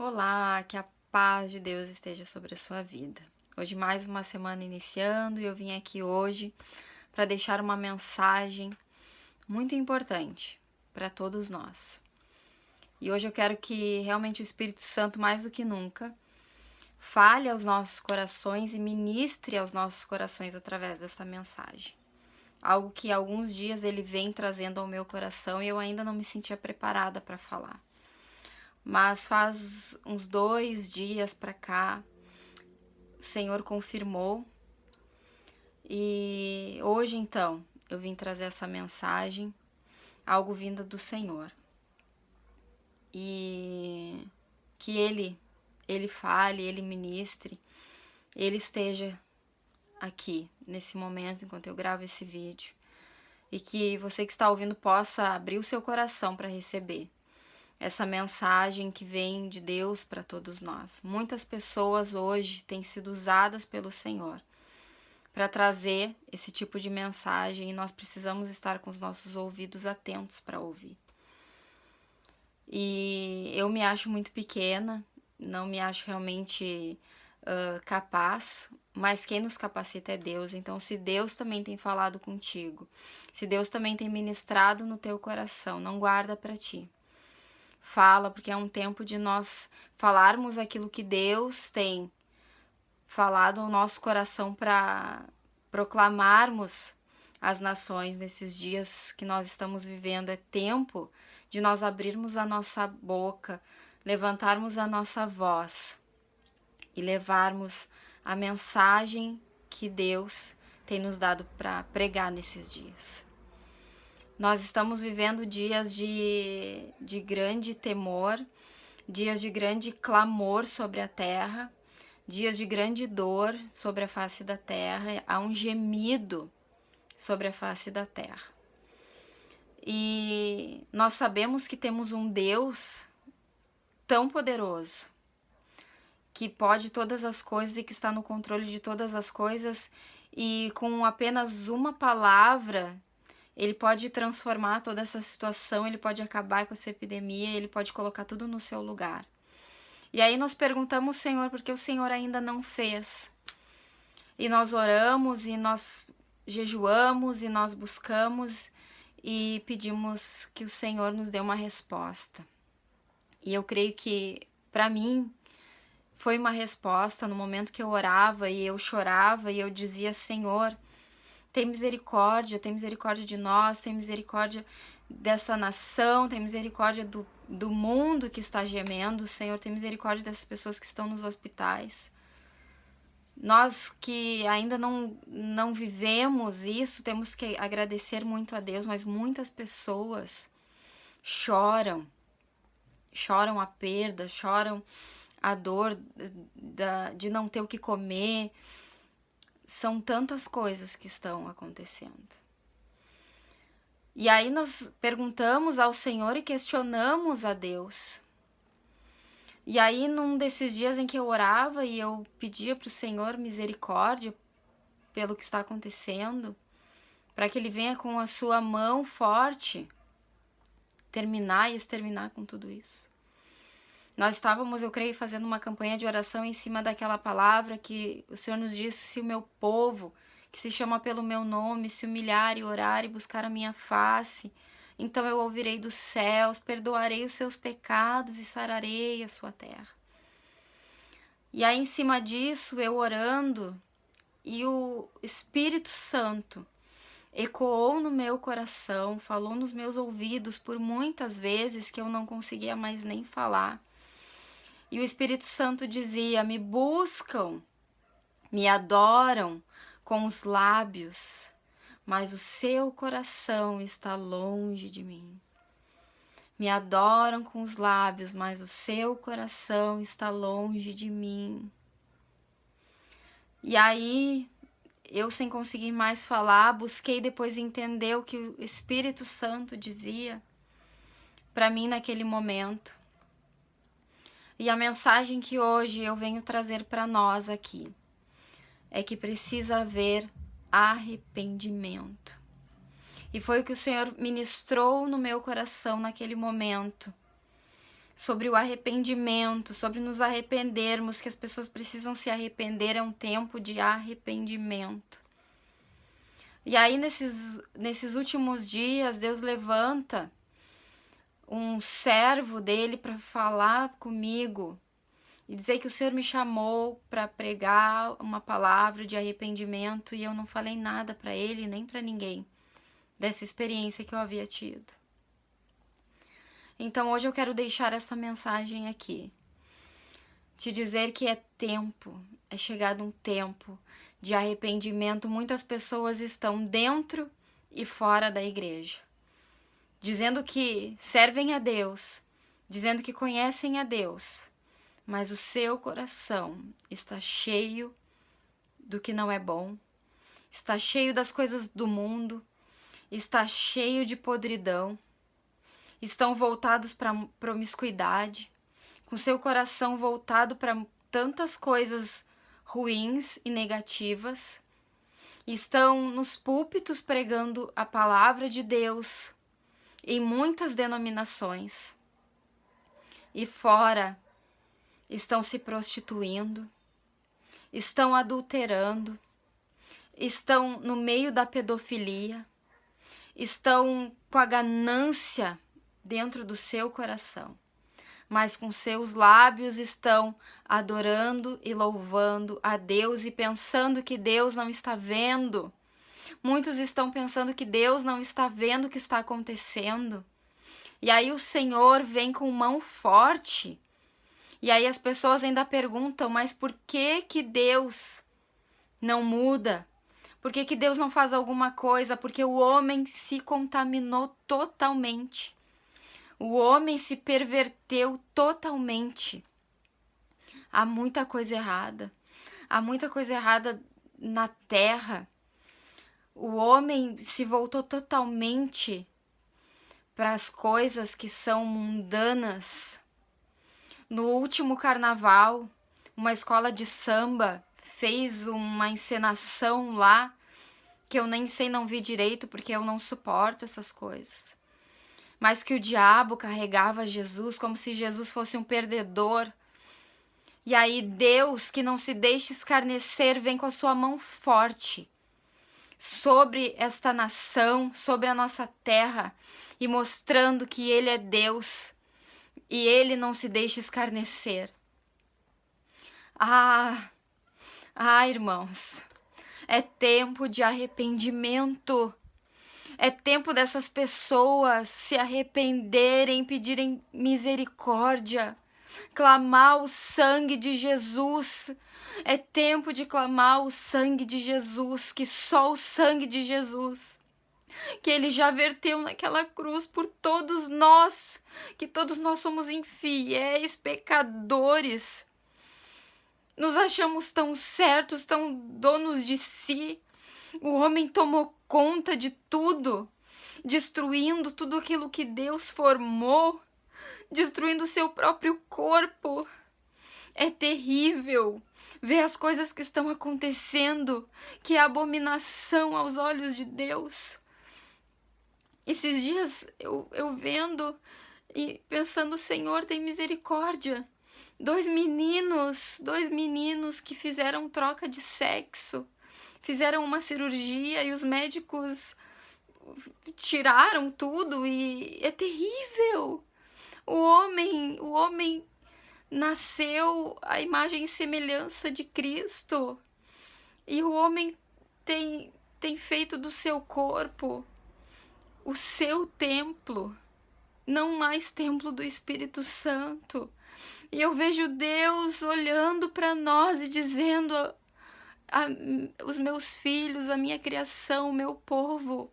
Olá, que a paz de Deus esteja sobre a sua vida. Hoje mais uma semana iniciando e eu vim aqui hoje para deixar uma mensagem muito importante para todos nós. E hoje eu quero que realmente o Espírito Santo, mais do que nunca, fale aos nossos corações e ministre aos nossos corações através dessa mensagem. Algo que há alguns dias ele vem trazendo ao meu coração e eu ainda não me sentia preparada para falar. Mas faz uns 2 dias para cá, o Senhor confirmou. E hoje, então, eu vim trazer essa mensagem, algo vindo do Senhor. E que Ele fale, Ele ministre, Ele esteja aqui, nesse momento, enquanto eu gravo esse vídeo. E que você que está ouvindo possa abrir o seu coração para receber essa mensagem que vem de Deus para todos nós. Muitas pessoas hoje têm sido usadas pelo Senhor para trazer esse tipo de mensagem e nós precisamos estar com os nossos ouvidos atentos para ouvir. E eu me acho muito pequena, não me acho realmente capaz, mas quem nos capacita é Deus. Então, se Deus também tem falado contigo, se Deus também tem ministrado no teu coração, não guarda para ti. Fala, porque é um tempo de nós falarmos aquilo que Deus tem falado ao nosso coração para proclamarmos às nações nesses dias que nós estamos vivendo. É tempo de nós abrirmos a nossa boca, levantarmos a nossa voz e levarmos a mensagem que Deus tem nos dado para pregar nesses dias. Nós estamos vivendo dias de grande temor, dias de grande clamor sobre a terra, dias de grande dor sobre a face da terra. Há um gemido sobre a face da terra. E nós sabemos que temos um Deus tão poderoso, que pode todas as coisas e que está no controle de todas as coisas, e com apenas uma palavra Ele pode transformar toda essa situação, Ele pode acabar com essa epidemia, Ele pode colocar tudo no seu lugar. E aí nós perguntamos ao Senhor porque o Senhor ainda não fez. E nós oramos, e nós jejuamos, e nós buscamos, e pedimos que o Senhor nos dê uma resposta. E eu creio que, para mim, foi uma resposta no momento que eu orava, e eu chorava, e eu dizia: Senhor, tem misericórdia de nós, tem misericórdia dessa nação, tem misericórdia do mundo que está gemendo, Senhor, tem misericórdia dessas pessoas que estão nos hospitais. Nós que ainda não vivemos isso, temos que agradecer muito a Deus, mas muitas pessoas choram a perda, choram a dor de não ter o que comer. São tantas coisas que estão acontecendo. E aí nós perguntamos ao Senhor e questionamos a Deus. E aí num desses dias em que eu orava e eu pedia para o Senhor misericórdia pelo que está acontecendo, para que Ele venha com a sua mão forte terminar e exterminar com tudo isso. Nós estávamos, eu creio, fazendo uma campanha de oração em cima daquela palavra que o Senhor nos disse: se o meu povo, que se chama pelo meu nome, se humilhar e orar e buscar a minha face, então eu ouvirei dos céus, perdoarei os seus pecados e sararei a sua terra. E aí, em cima disso, eu orando, e o Espírito Santo ecoou no meu coração, falou nos meus ouvidos por muitas vezes que eu não conseguia mais nem falar. E o Espírito Santo dizia: me buscam, me adoram com os lábios, mas o seu coração está longe de mim. Me adoram com os lábios, mas o seu coração está longe de mim. E aí, eu sem conseguir mais falar, busquei depois entender o que o Espírito Santo dizia para mim naquele momento. E a mensagem que hoje eu venho trazer para nós aqui é que precisa haver arrependimento. E foi o que o Senhor ministrou no meu coração naquele momento. sobre o arrependimento, sobre nos arrependermos, que as pessoas precisam se arrepender, é um tempo de arrependimento. E aí, nesses últimos dias, Deus levanta um servo dele para falar comigo e dizer que o Senhor me chamou para pregar uma palavra de arrependimento, e eu não falei nada para ele, nem para ninguém, dessa experiência que eu havia tido. Então hoje eu quero deixar essa mensagem aqui, te dizer que é tempo, é chegado um tempo de arrependimento. Muitas pessoas estão dentro e fora da igreja, dizendo que servem a Deus, dizendo que conhecem a Deus, mas o seu coração está cheio do que não é bom, está cheio das coisas do mundo, está cheio de podridão, estão voltados para a promiscuidade, com seu coração voltado para tantas coisas ruins e negativas, estão nos púlpitos pregando a palavra de Deus em muitas denominações, e fora estão se prostituindo, estão adulterando, estão no meio da pedofilia, estão com a ganância dentro do seu coração, mas com seus lábios estão adorando e louvando a Deus e pensando que Deus não está vendo. Muitos estão pensando que Deus não está vendo o que está acontecendo. E aí o Senhor vem com mão forte. E aí as pessoas ainda perguntam, mas por que que Deus não muda? Por que que Deus não faz alguma coisa? Porque o homem se contaminou totalmente. O homem se perverteu totalmente. Há muita coisa errada. Há muita coisa errada na terra. O homem se voltou totalmente para as coisas que são mundanas. No último carnaval, uma escola de samba fez uma encenação lá que eu nem sei, não vi direito, porque eu não suporto essas coisas. Mas que o diabo carregava Jesus como se Jesus fosse um perdedor. E aí Deus, que não se deixa escarnecer, vem com a sua mão forte sobre esta nação, sobre a nossa terra, e mostrando que Ele é Deus e Ele não se deixa escarnecer. Irmãos, é tempo de arrependimento. É tempo dessas pessoas se arrependerem, pedirem misericórdia, clamar o sangue de Jesus. É tempo de clamar o sangue de Jesus, que só o sangue de Jesus, que Ele já verteu naquela cruz por todos nós, que todos nós somos infiéis, pecadores. Nos achamos tão certos, tão donos de si. O homem tomou conta de tudo, destruindo tudo aquilo que Deus formou, destruindo o seu próprio corpo. É terrível ver as coisas que estão acontecendo, que é abominação aos olhos de Deus. Esses dias eu vendo e pensando, Senhor, tem misericórdia. Dois meninos que fizeram troca de sexo, fizeram uma cirurgia e os médicos tiraram tudo, e é terrível. O homem nasceu à imagem e semelhança de Cristo, e o homem tem feito do seu corpo o seu templo, não mais templo do Espírito Santo. E eu vejo Deus olhando para nós e dizendo: os meus filhos, a minha criação, o meu povo,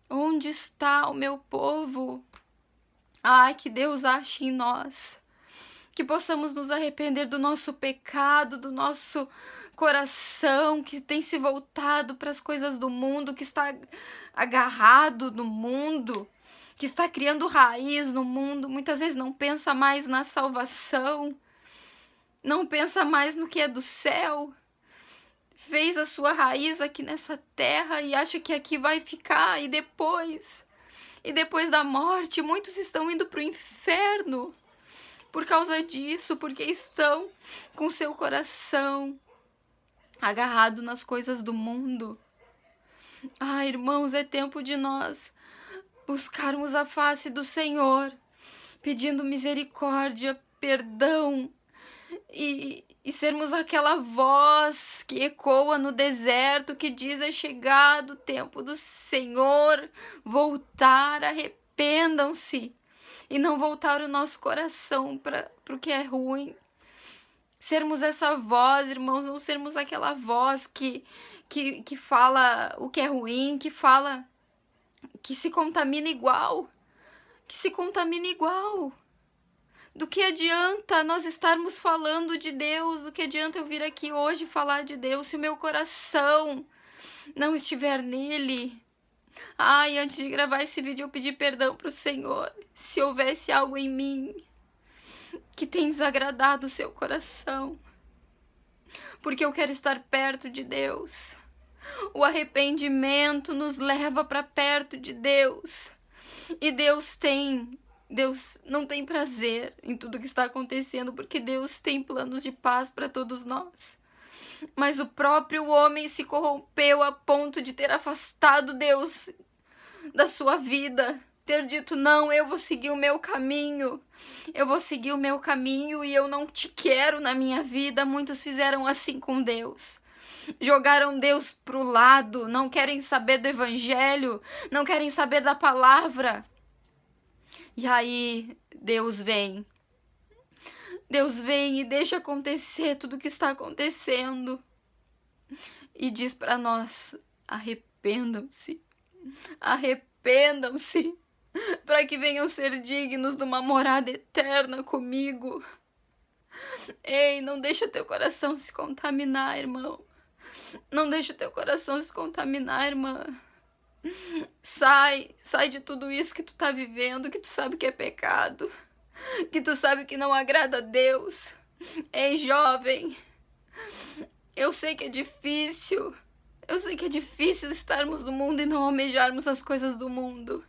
onde está o meu povo? Que Deus ache em nós, que possamos nos arrepender do nosso pecado, do nosso coração que tem se voltado para as coisas do mundo, que está agarrado no mundo, que está criando raiz no mundo. Muitas vezes não pensa mais na salvação, não pensa mais no que é do céu, fez a sua raiz aqui nessa terra e acha que aqui vai ficar, e depois E depois da morte, muitos estão indo para o inferno por causa disso, porque estão com seu coração agarrado nas coisas do mundo. Ah, irmãos, é tempo de nós buscarmos a face do Senhor, pedindo misericórdia, perdão, e sermos aquela voz que ecoa no deserto, que diz: é chegado o tempo do Senhor voltar, arrependam-se, e não voltar o nosso coração para o que é ruim. Sermos essa voz, irmãos, não sermos aquela voz que fala o que é ruim, que fala, que se contamina igual, Do que adianta nós estarmos falando de Deus? Do que adianta eu vir aqui hoje falar de Deus se o meu coração não estiver nele? Ai, antes de gravar esse vídeo eu pedi perdão para o Senhor, se houvesse algo em mim que tem desagradado o seu coração, porque eu quero estar perto de Deus. O arrependimento nos leva para perto de Deus, e Deus não tem prazer em tudo que está acontecendo, porque Deus tem planos de paz para todos nós. Mas o próprio homem se corrompeu a ponto de ter afastado Deus da sua vida, ter dito: não, eu vou seguir o meu caminho, e eu não te quero na minha vida. Muitos fizeram assim com Deus. Jogaram Deus pro lado, não querem saber do evangelho, não querem saber da palavra. E aí Deus vem e deixa acontecer tudo o que está acontecendo e diz para nós: arrependam-se, para que venham ser dignos de uma morada eterna comigo. Ei, não deixa teu coração se contaminar, irmão. Não deixa o teu coração se contaminar, irmã. Sai de tudo isso que tu tá vivendo, que tu sabe que é pecado, que tu sabe que não agrada a Deus. Ei, jovem, eu sei que é difícil estarmos no mundo e não almejarmos as coisas do mundo.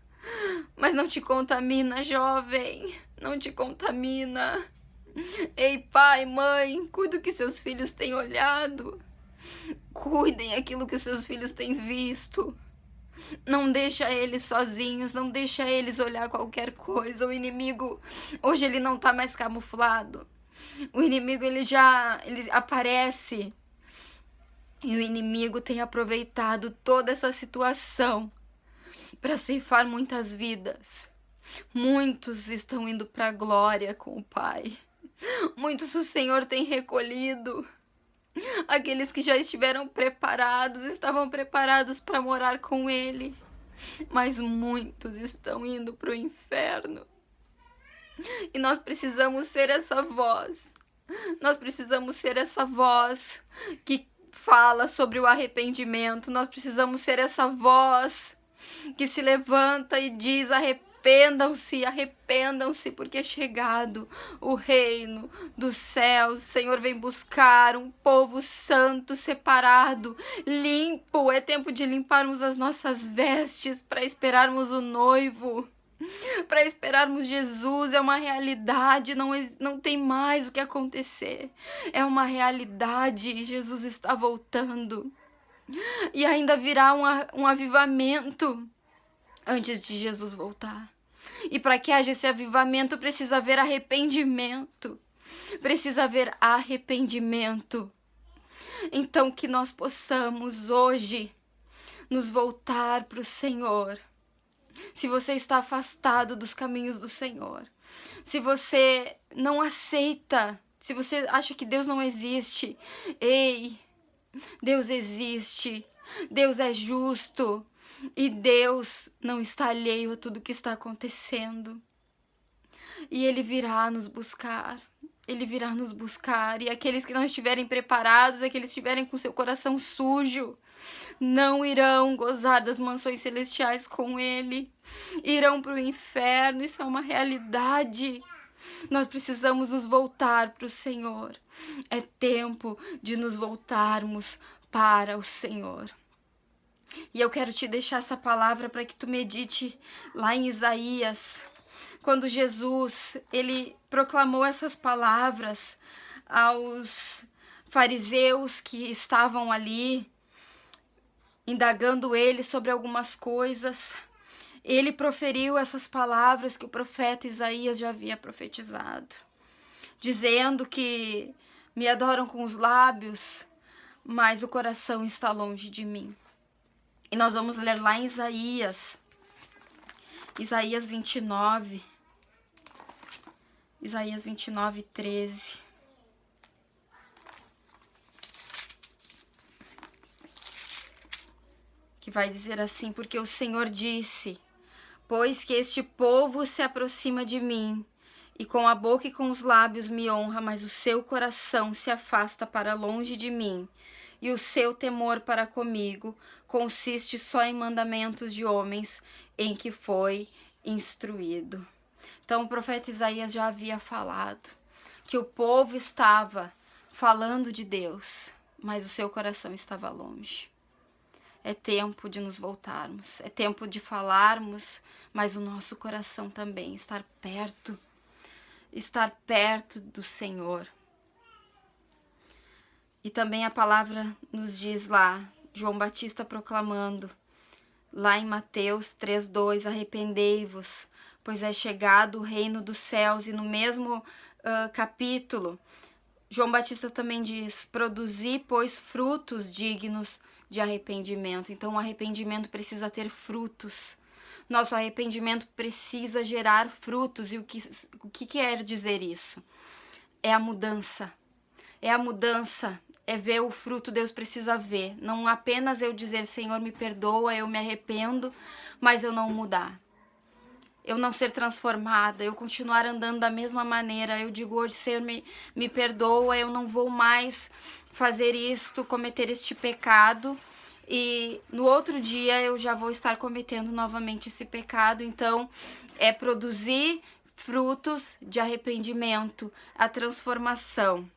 Mas não te contamina, jovem, não te contamina. Ei, pai, mãe, cuida do que seus filhos têm olhado. Cuidem aquilo que seus filhos têm visto. Não deixa eles sozinhos, não deixa eles olhar qualquer coisa. O inimigo, hoje ele não tá mais camuflado. O inimigo, ele aparece. E o inimigo tem aproveitado toda essa situação para ceifar muitas vidas. Muitos estão indo para a glória com o Pai. Muitos o Senhor tem recolhido. Aqueles que já estavam preparados para morar com Ele. Mas muitos estão indo para o inferno. E nós precisamos ser essa voz. Nós precisamos ser essa voz que fala sobre o arrependimento. Nós precisamos ser essa voz que se levanta e diz: arrependam-se, porque é chegado o reino dos céus. O Senhor vem buscar um povo santo, separado, limpo. É tempo de limparmos as nossas vestes para esperarmos o noivo, para esperarmos Jesus. É uma realidade, não tem mais o que acontecer. É uma realidade, Jesus está voltando. E ainda virá um avivamento antes de Jesus voltar. E para que haja esse avivamento, precisa haver arrependimento. Então, que nós possamos hoje nos voltar para o Senhor. Se você está afastado dos caminhos do Senhor, se você não aceita, se você acha que Deus não existe, ei, Deus existe, Deus é justo. E Deus não está alheio a tudo que está acontecendo. E Ele virá nos buscar. E aqueles que não estiverem preparados, aqueles que estiverem com seu coração sujo, não irão gozar das mansões celestiais com Ele. Irão para o inferno. Isso é uma realidade. Nós precisamos nos voltar para o Senhor. É tempo de nos voltarmos para o Senhor. E eu quero te deixar essa palavra para que tu medite lá em Isaías, quando Jesus, ele proclamou essas palavras aos fariseus que estavam ali, indagando ele sobre algumas coisas. Ele proferiu essas palavras que o profeta Isaías já havia profetizado, dizendo que me adoram com os lábios, mas o coração está longe de mim. E nós vamos ler lá em Isaías 29, Isaías 29, 13. Que vai dizer assim: porque o Senhor disse, pois que este povo se aproxima de mim, e com a boca e com os lábios me honra, mas o seu coração se afasta para longe de mim, e o seu temor para comigo consiste só em mandamentos de homens em que foi instruído. Então o profeta Isaías já havia falado que o povo estava falando de Deus, mas o seu coração estava longe. É tempo de nos voltarmos, é tempo de falarmos, mas o nosso coração também estar perto do Senhor. E também a palavra nos diz lá, João Batista proclamando, lá em Mateus 3:2, arrependei-vos, pois é chegado o reino dos céus. E no mesmo capítulo, João Batista também diz, produzi, pois, frutos dignos de arrependimento. Então o arrependimento precisa ter frutos. Nosso arrependimento precisa gerar frutos. E o que quer dizer isso? É a mudança. É a mudança, é ver o fruto. Deus precisa ver. Não apenas eu dizer, Senhor, me perdoa, eu me arrependo, mas eu não mudar. Eu não ser transformada, eu continuar andando da mesma maneira. Eu digo hoje, Senhor, me perdoa, eu não vou mais fazer isto, cometer este pecado. E no outro dia eu já vou estar cometendo novamente esse pecado. Então, é produzir frutos de arrependimento, a transformação.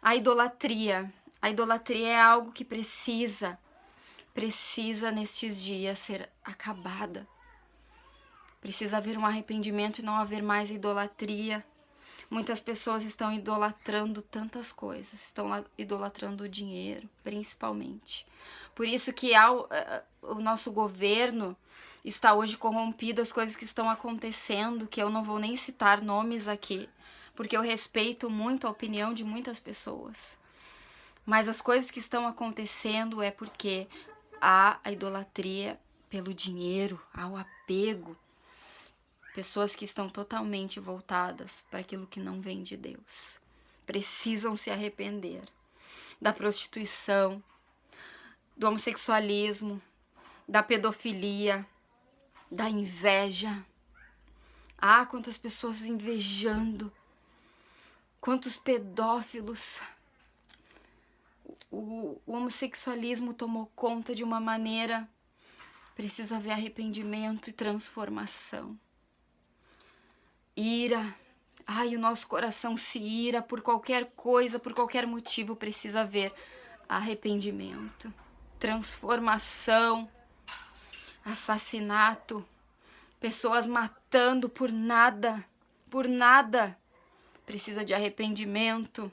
A idolatria. A idolatria é algo que precisa nestes dias ser acabada. Precisa haver um arrependimento e não haver mais idolatria. Muitas pessoas estão idolatrando tantas coisas, estão idolatrando o dinheiro, principalmente. Por isso que o nosso governo está hoje corrompido, as coisas que estão acontecendo, que eu não vou nem citar nomes aqui, porque eu respeito muito a opinião de muitas pessoas. Mas as coisas que estão acontecendo é porque há a idolatria pelo dinheiro, há o apego. Pessoas que estão totalmente voltadas para aquilo que não vem de Deus. Precisam se arrepender da prostituição, do homossexualismo, da pedofilia, da inveja. Ah, quantas pessoas invejando, quantos pedófilos. O homossexualismo tomou conta de uma maneira. Precisa haver arrependimento e transformação. Ira. Ai, o nosso coração se ira por qualquer coisa, por qualquer motivo. Precisa haver arrependimento, transformação, assassinato, pessoas matando por nada, precisa de arrependimento,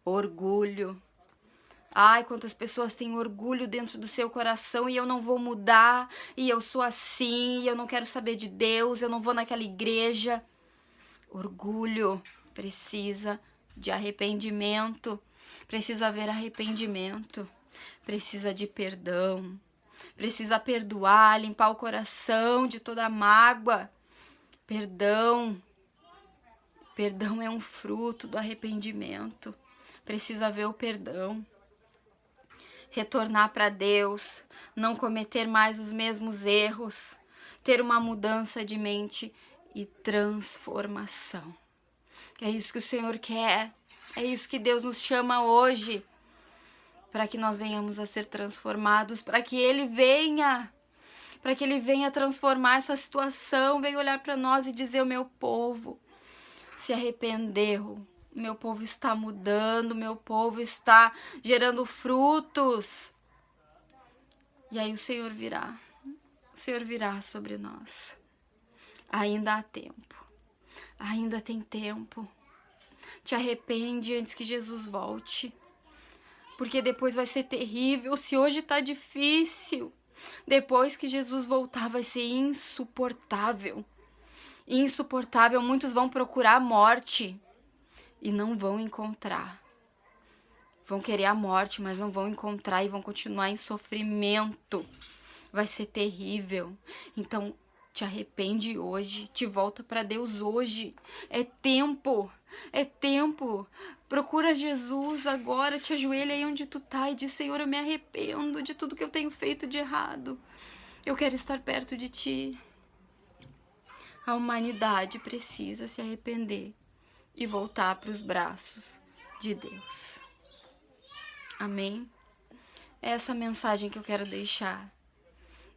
orgulho. Ai, quantas pessoas têm orgulho dentro do seu coração, e eu não vou mudar, e eu sou assim, e eu não quero saber de Deus, eu não vou naquela igreja. Orgulho. Precisa de arrependimento, precisa haver arrependimento, precisa de perdão, precisa perdoar, limpar o coração de toda mágoa. Perdão é um fruto do arrependimento, precisa haver o perdão. Retornar para Deus, não cometer mais os mesmos erros, ter uma mudança de mente e transformação. É isso que o Senhor quer, é isso que Deus nos chama hoje, para que nós venhamos a ser transformados, para que Ele venha transformar essa situação, venha olhar para nós e dizer: o meu povo se arrependeu. Meu povo está mudando, meu povo está gerando frutos. E aí o Senhor virá sobre nós. Ainda há tempo, ainda tem tempo. Te arrepende antes que Jesus volte, porque depois vai ser terrível. Se hoje tá difícil, depois que Jesus voltar vai ser insuportável. Insuportável. Muitos vão procurar a morte e não vão encontrar. Vão querer a morte, mas não vão encontrar e vão continuar em sofrimento. Vai ser terrível. Então, te arrepende hoje, te volta para Deus hoje. É tempo, é tempo. Procura Jesus agora, te ajoelha aí onde tu tá e diz: Senhor, eu me arrependo de tudo que eu tenho feito de errado. Eu quero estar perto de ti. A humanidade precisa se arrepender e voltar para os braços de Deus. Amém? É essa mensagem que eu quero deixar.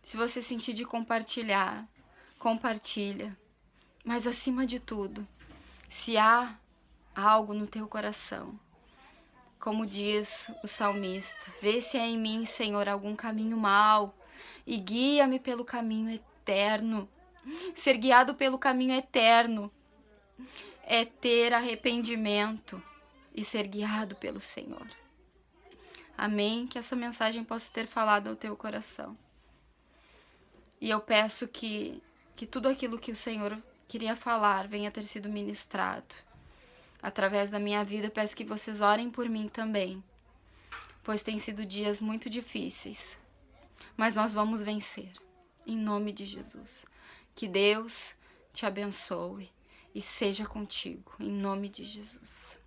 Se você sentir de compartilhar, compartilha. Mas acima de tudo, se há algo no teu coração, como diz o salmista, vê se há em mim, Senhor, algum caminho mau e guia-me pelo caminho eterno. Ser guiado pelo caminho eterno é ter arrependimento e ser guiado pelo Senhor. Amém? Que essa mensagem possa ter falado ao teu coração. E eu peço que tudo aquilo que o Senhor queria falar venha ter sido ministrado. Através da minha vida, eu peço que vocês orem por mim também, pois tem sido dias muito difíceis. Mas nós vamos vencer, em nome de Jesus. Que Deus te abençoe e seja contigo, em nome de Jesus.